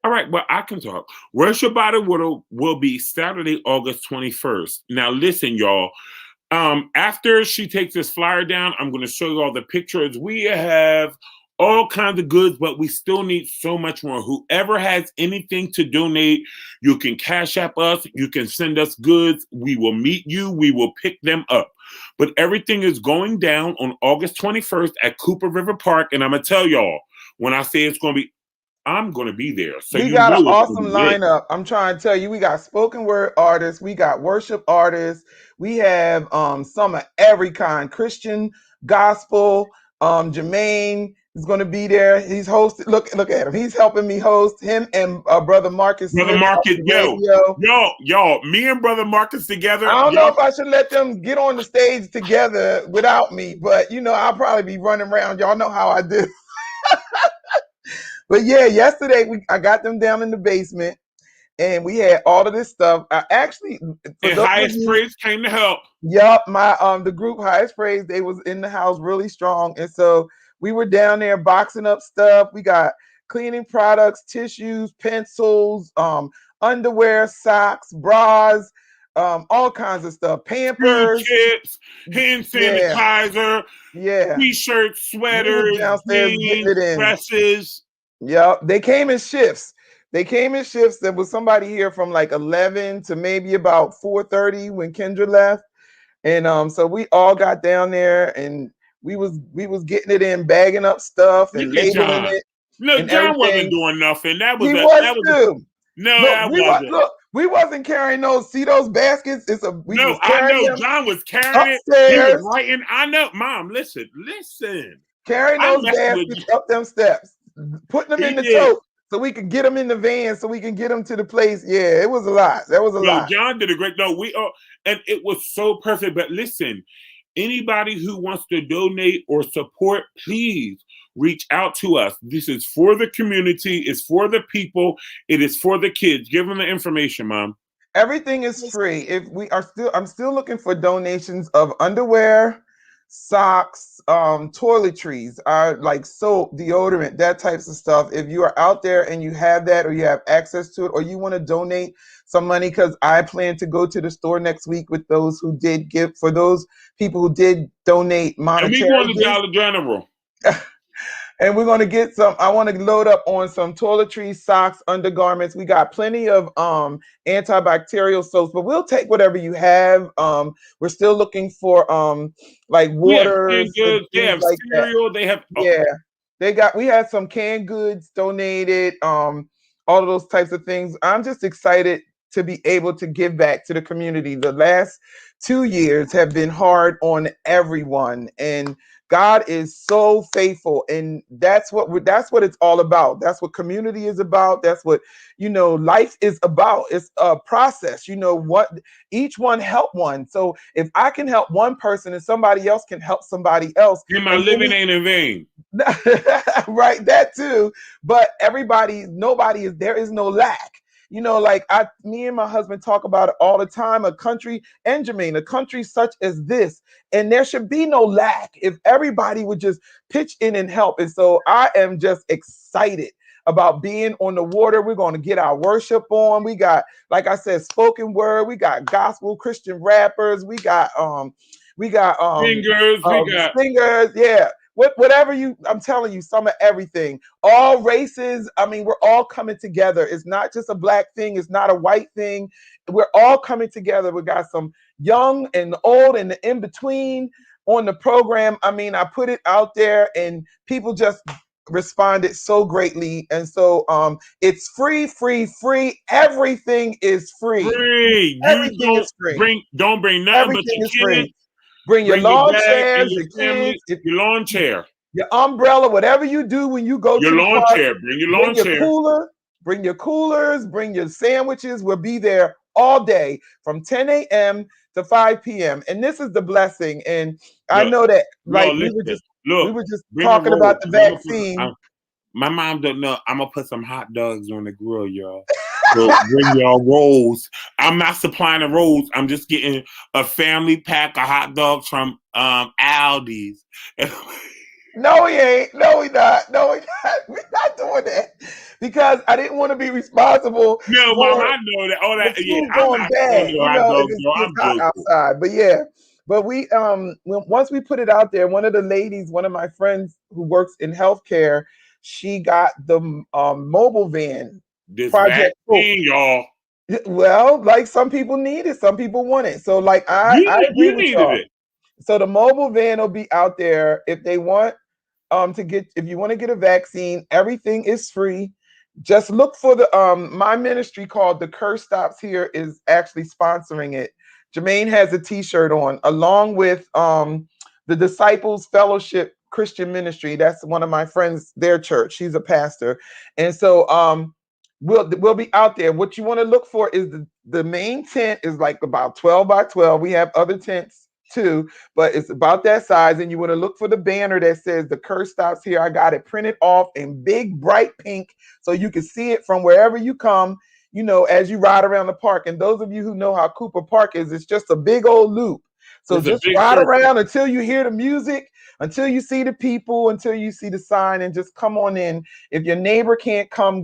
All right, well, I can talk. Worship by the water will be Saturday, August 21st. Now, listen, y'all. After she takes this flyer down, I'm going to show you all the pictures. We have all kinds of goods, but we still need so much more. Whoever has anything to donate, you can Cash App us, you can send us goods. We will meet you, we will pick them up. But everything is going down on August 21st at Cooper River Park. And I'm going to tell y'all, when I say it's going to be, I'm going to be there. So we got an awesome lineup. I'm trying to tell you, we got spoken word artists, we got worship artists, we have some of every kind, Christian, gospel. Jermaine is going to be there. He's hosting. Look at him. He's helping me host. Him and brother Marcus. Brother Marcus, y'all, me and brother Marcus together. I don't know if I should let them get on the stage together without me, but I'll probably be running around. Y'all know how I do. But yeah, yesterday I got them down in the basement, and we had all of this stuff. I actually, and Highest Praise came to help. Yup, my the group Highest Praise, they was in the house really strong, and so we were down there boxing up stuff. We got cleaning products, tissues, pencils, underwear, socks, bras, all kinds of stuff, Pampers, chips, hand sanitizer, t-shirts, sweaters, jeans, dresses. Yep, they came in shifts. There was somebody here from like 11 to maybe about 4:30 when Kendra left, and so we all got down there and we was getting it in, bagging up stuff and labeling it. No, John wasn't doing nothing. We wasn't carrying those. See those baskets? I know John was carrying it. He was writing. I know, Mom. Listen. Carrying those baskets up them steps, putting them in the tote so we could get them in the van, so we can get them to the place. Yeah, it was a lot. That was a lot. John did a great. And it was so perfect. But listen, anybody who wants to donate or support, please reach out to us. This is for the community. It's for the people. It is for the kids. Give them the information, Mom. Everything is free. I'm still looking for donations of underwear, socks, toiletries, like soap, deodorant, that types of stuff. If you are out there and you have that, or you have access to it, or you want to donate some money, because I plan to go to the store next week with those who did give, for those people who did donate monetary. And we going to Dollar General. And we're going to get some. I want to load up on some toiletries, socks, undergarments. We got plenty of antibacterial soaps, but we'll take whatever you have. We're still looking for like waters. They have like cereal. That. We had some canned goods donated. All of those types of things. I'm just excited to be able to give back to the community. The last 2 years have been hard on everyone, and God is so faithful, and that's what it's all about. That's what community is about. That's what life is about. It's a process. What each one help one. So if I can help one person, and somebody else can help somebody else, and my living ain't in vain. Right, that too. But there is no lack. Me and my husband talk about it all the time, a country such as this, and there should be no lack if everybody would just pitch in and help. And so I am just excited about being on the water. We're going to get our worship on. We got, like I said, spoken word. We got gospel Christian rappers. We got singers. Yeah. Whatever I'm telling you, some of everything, all races. I mean, we're all coming together. It's not just a black thing. It's not a white thing. We're all coming together. We got some young and old and the in between on the program. I mean, I put it out there and people just responded so greatly. And so it's free. Everything is free. Everything is free. Don't bring nothing but your kids. Bring your lawn chairs, your kids, your lawn chair, your umbrella, whatever you do when you go to the lawn park. Chair. Bring your lawn chair. Bring your coolers. Bring your sandwiches. We'll be there all day from 10 a.m. to 5 p.m. And this is the blessing. And I know that, like, we were just talking about the vaccine. My mom don't know. I'm gonna put some hot dogs on the grill, y'all. So bring y'all rolls. I'm not supplying the rolls. I'm just getting a family pack of hot dogs from Aldi's. No, he ain't. No, he not. No, he not. We're not doing that because I didn't want to be responsible. No, Mom, I know that. All that. Yeah, going bad. It's hot outside. But yeah, But once we put it out there, one of the ladies, one of my friends who works in healthcare, she got the mobile van This project. vaccine, y'all. Well, like some people need it, some people want it. So like I agree You with needed y'all. it. So the mobile van will be out there if they want if you want to get a vaccine, everything is free. Just look for the my ministry called The Curse Stops Here is actually sponsoring it. Jermaine has a t-shirt on along with the Disciples Fellowship Christian Ministry. That's one of my friends, their church. She's a pastor. And so we'll be out there. What you want to look for is the main tent is like about 12 by 12. We have other tents too, but it's about that size. And you want to look for the banner that says The Curse Stops Here. I got it printed off in big bright pink so you can see it from wherever you come, you know, as you ride around the park. And those of you who know how Cooper Park is, it's just a big old loop. So It's just ride around until you hear the music, until you see the people, until you see the sign, and just come on in. If your neighbor can't come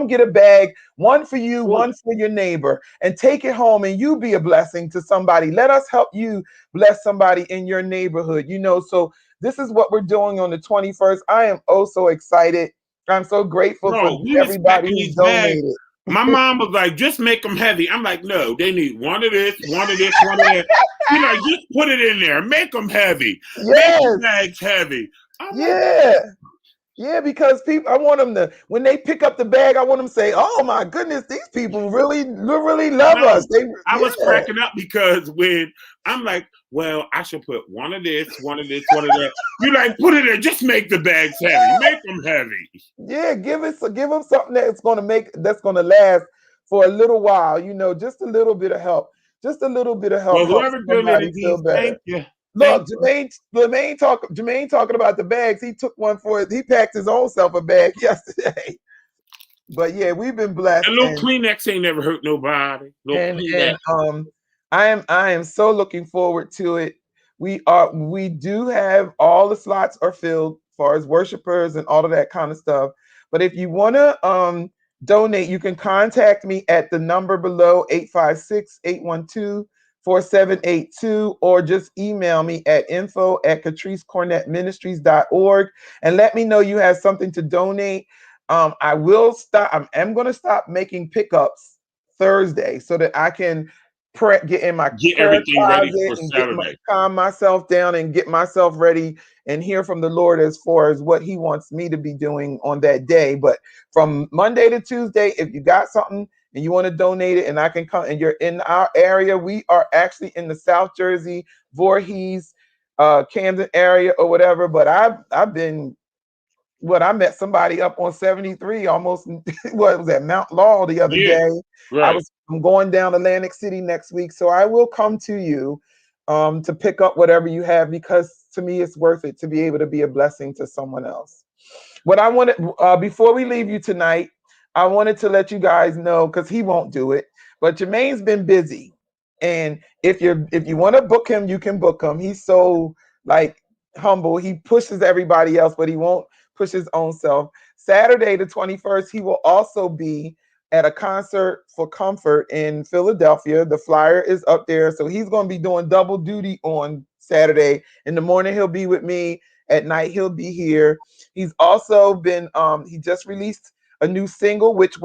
get a bag, one for you, one for your neighbor, and take it home, and you be a blessing to somebody. Let us help you bless somebody in your neighborhood, you know. So this is what we're doing on the 21st. I am so excited. I'm so grateful for everybody who's donated. My mom was like, just make them heavy. I'm like, no, they need one of this, one of this, one of that. You know, just put it in there. Make them heavy. Yes. Make the bags heavy. Yeah, because people, I want them to, when they pick up the bag, I want them to say, oh my goodness, these people really love us. I was cracking up because when I'm like, well, I should put one of this, one of this, one of that. You like, put it in, just make the bags heavy. Make them heavy. Yeah, give them something that's going to last for a little while, you know, just a little bit of help. Just a little bit of help. Well, whoever donated these, thank you. Look, Jermaine talking about the bags. He took one for it. He packed his own self a bag yesterday. But yeah, we've been blessed. A little Kleenex ain't never hurt nobody. I am so looking forward to it. We do have all the slots are filled as far as worshipers and all of that kind of stuff. But if you want to donate, you can contact me at the number below, 856-812-4782, or just email me at info@catricecornettministries.org and let me know you have something to donate. I'm going to stop making pickups Thursday so that I can get everything ready for Saturday. Calm myself down and get myself ready and hear from the Lord as far as what he wants me to be doing on that day. But from Monday to Tuesday, if you got something and you want to donate it and I can come and you're in our area, we are actually in the South Jersey, Voorhees, Camden area or whatever. But I've been, I met somebody up on 73 almost, what was that, Mount Laurel the other day. Right. I'm going down Atlantic City next week. So I will come to you to pick up whatever you have, because to me, it's worth it to be able to be a blessing to someone else. What I wanted, before we leave you tonight, I wanted to let you guys know, because he won't do it, but Jermaine's been busy. And if you want to book him, you can book him. He's so humble. He pushes everybody else, but he won't push his own self. Saturday, the 21st, he will also be at a concert for Comfort in Philadelphia. The flyer is up there. So he's going to be doing double duty on Saturday. In the morning, he'll be with me. At night, he'll be here. He's also been, he just released a new single, which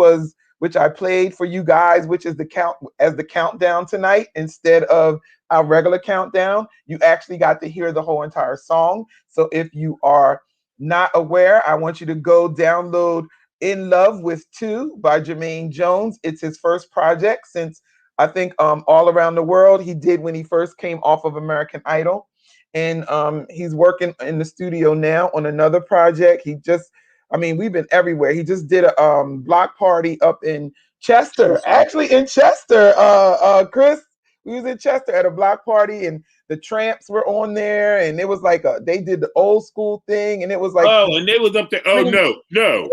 I played for you guys, which is the countdown tonight. Instead of our regular countdown, you actually got to hear the whole entire song. So if you are not aware, I want you to go download In Love with Two by Jermaine Jones. It's his first project since, I think, All Around the World he did when he first came off of American Idol. And he's working in the studio now on another project. We've been everywhere. He just did a block party up in Chester. Actually in Chester, Chris, we was in Chester at a block party, and the Tramps were on there, and it was like they did the old school thing, and it was like, and they was up there. Oh no. Yeah.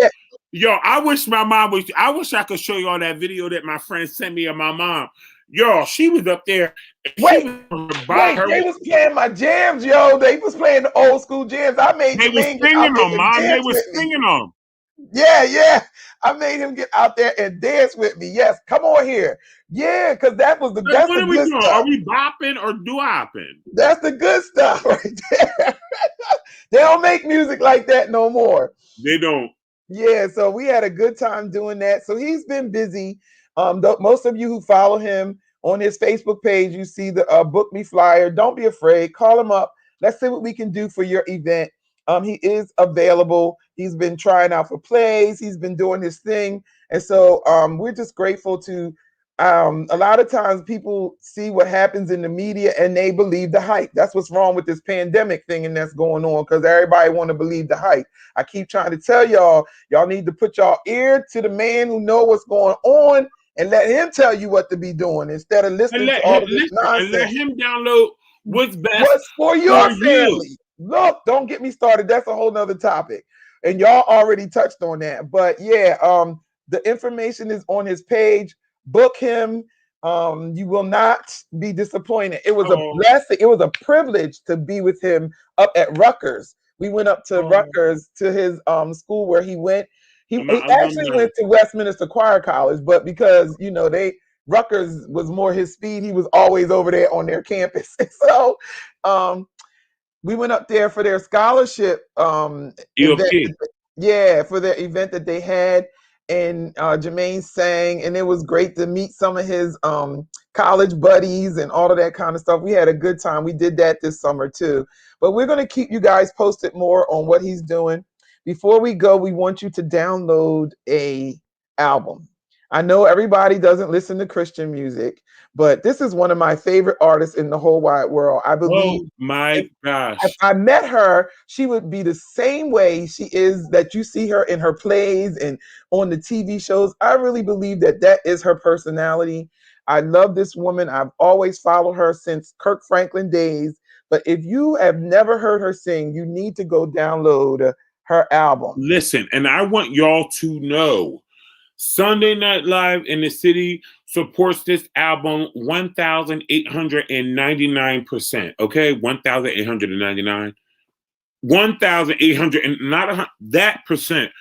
Yo, I wish I could show you all that video that my friend sent me of my mom. Yo, she was up there. They was playing my jams, yo. They was playing the old school jams. They was singing them, Mom. They was singing them. Yeah. I made him get out there and dance with me. Yes, come on here. Yeah, because that's What the are we good doing? stuff. Are we bopping or doo-opping? That's the good stuff right there. They don't make music like that no more. They don't. Yeah, so we had a good time doing that. So he's been busy. Most of you who follow him on his Facebook page, you see the book me flyer. Don't be afraid. Call him up. Let's see what we can do for your event. He is available. He's been trying out for plays. He's been doing his thing, and so we're just grateful to. A lot of times people see what happens in the media and they believe the hype. That's what's wrong with this pandemic thing and that's going on because everybody want to believe the hype. I keep trying to tell y'all need to put y'all ear to the man who know what's going on and let him tell you what to be doing instead of listening to all of this nonsense. And let him download what's best what's for your for family. you. Look, don't get me started. That's a whole nother topic. And y'all already touched on that. But yeah, the information is on his page. Book him. You will not be disappointed. It was a blessing. It was a privilege to be with him up at Rutgers. We went up to Rutgers to his school where he went. He actually went to Westminster Choir College, but because Rutgers was more his speed, he was always over there on their campus. So we went up there for their scholarship event. Yeah, for their event that they had. And Jermaine sang, and it was great to meet some of his college buddies and all of that kind of stuff. We had a good time. We did that this summer too. But we're going to keep you guys posted more on what he's doing. Before we go, we want you to download a album. I know everybody doesn't listen to Christian music, but this is one of my favorite artists in the whole wide world. I believe. Oh my gosh. If I met her, she would be the same way she is that you see her in her plays and on the TV shows. I really believe that is her personality. I love this woman. I've always followed her since Kirk Franklin days. But if you have never heard her sing, you need to go download her album. Listen, and I want y'all to know, Sunday Night Live in the city supports this album 1,899%. Okay, 1,899, 1,800, and not that percent.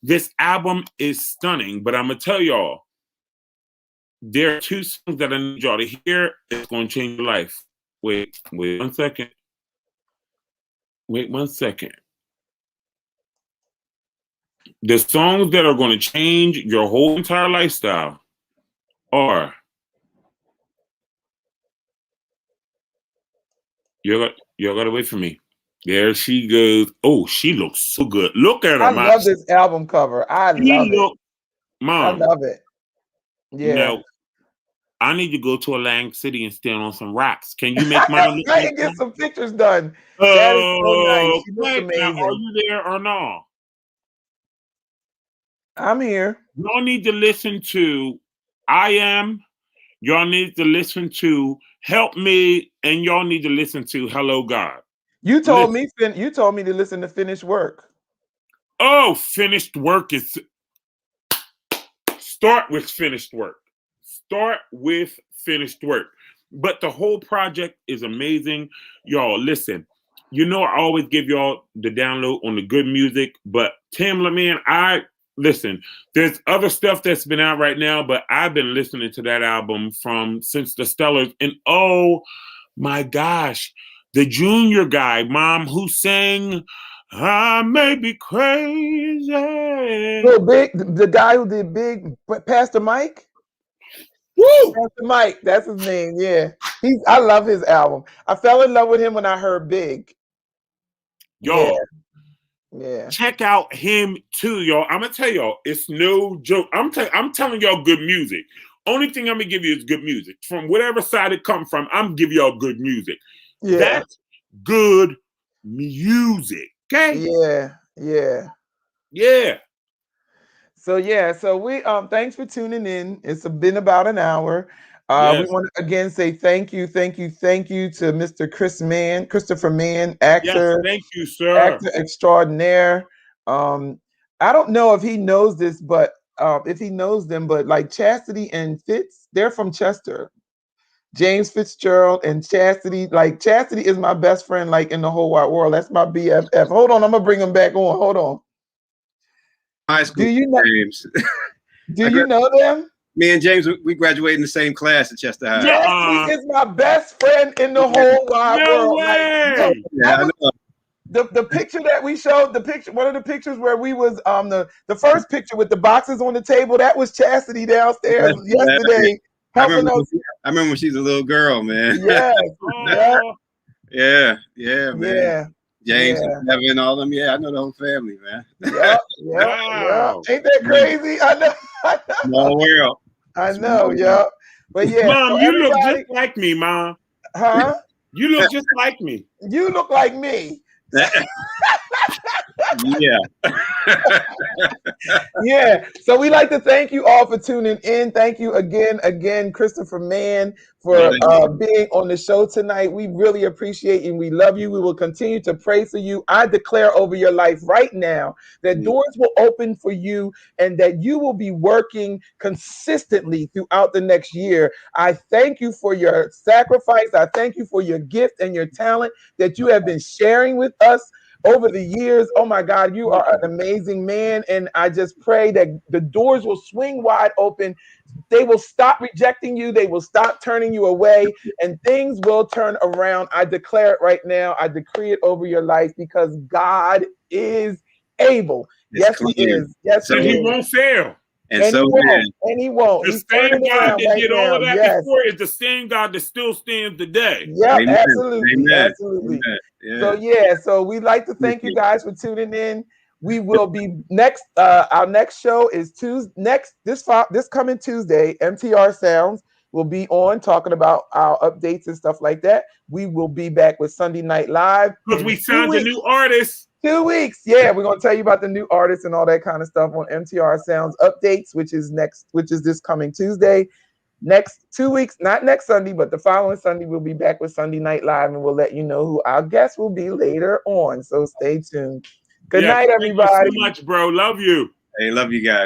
This album is stunning, but I'm gonna tell y'all, there are two songs that I need y'all to hear. It's gonna change your life. Wait 1 second. Wait 1 second. The songs that are going to change your whole entire lifestyle are y'all gotta wait for me. There she goes. Oh, she looks so good. Look at her. I love this album cover. I love it. Mom, I love it. Yeah. Now, I need to go to Atlantic City and stand on some rocks. Can you make mine look I can get some pictures done. Oh, that is so nice. She looks amazing. Now, are you there or no? I'm here. Y'all need to listen to I Am. Y'all need to listen to Help Me, and y'all need to listen to Hello God. You told me to listen to Finished Work. Oh, Finished Work is start with Finished Work. Start with Finished Work. But the whole project is amazing. Y'all, listen. You know I always give y'all the download on the good music, but Tim LeMan, listen, there's other stuff that's been out right now, but I've been listening to that album since the Stellars, and oh my gosh, the junior guy, Mom, who sang I May Be Crazy. So Big, the guy who did Big, Pastor Mike? Woo! Pastor Mike, that's his name, yeah. I love his album. I fell in love with him when I heard Big. Y'all. Yeah. Check out him too, y'all. I'm gonna tell y'all, it's no joke. I'm telling y'all good music. Only thing I'm gonna give you is good music. From whatever side it come from, I'm gonna give y'all good music. Yeah. That's good music. Okay? Yeah. So we thanks for tuning in. It's been about an hour. Yes. We want to again say thank you to Mr. Christopher Mann, actor. Yes, thank you, sir. Actor extraordinaire. I don't know if he knows this, but if he knows them, but like Chastity and Fitz, they're from Chester. James Fitzgerald and Chastity. Like Chastity is my best friend, like in the whole wide world. That's my BFF. Hold on, I'm gonna bring him back on. Hold on. high school. Do you know James? Do you know them? Me and James, we graduated in the same class at Chester High. Yes, he is my best friend in the whole wide No world. way. Yeah, I know. The picture that we showed, one of the pictures where we was the first picture with the boxes on the table, that was Chastity downstairs yesterday helping us. I remember when she was a little girl, man. Yes, yeah, man. yeah. James and Kevin, all them. Yeah, I know the whole family, man. Yep. Wow. Ain't that crazy? I know. Small world. I know, yep. But yeah, Mom, you look just like me, Mom. Huh? You look just like me. You look like me. Yeah. Yeah. So we like to thank you all for tuning in. Thank you again, Christopher Mann, for being on the show tonight. We really appreciate you. We love you. We will continue to pray for you. I declare over your life right now that doors will open for you and that you will be working consistently throughout the next year. I thank you for your sacrifice. I thank you for your gift and your talent that you have been sharing with us over the years. Oh my God, you are an amazing man. And I just pray that the doors will swing wide open. They will stop rejecting you. They will stop turning you away, and things will turn around. I declare it right now. I decree it over your life because God is able. Yes, he is. Yes, and he won't fail. And he won't. The same God that did all of that before is the same God that still stands today. Yeah, absolutely. Absolutely. Yeah. So we'd like to thank you guys for tuning in. We will be next. Our next show is this coming Tuesday. MTR Sounds will be on talking about our updates and stuff like that. We will be back with Sunday Night Live because we signed a new artist. 2 weeks. Yeah, we're gonna tell you about the new artists and all that kind of stuff on MTR Sounds Updates, which is this coming Tuesday. Next 2 weeks, not next Sunday, but the following Sunday, we'll be back with Sunday Night Live, and we'll let you know who our guest will be later on. So stay tuned. Good night, everybody. Thank you so much, bro. Love you. Hey, love you guys.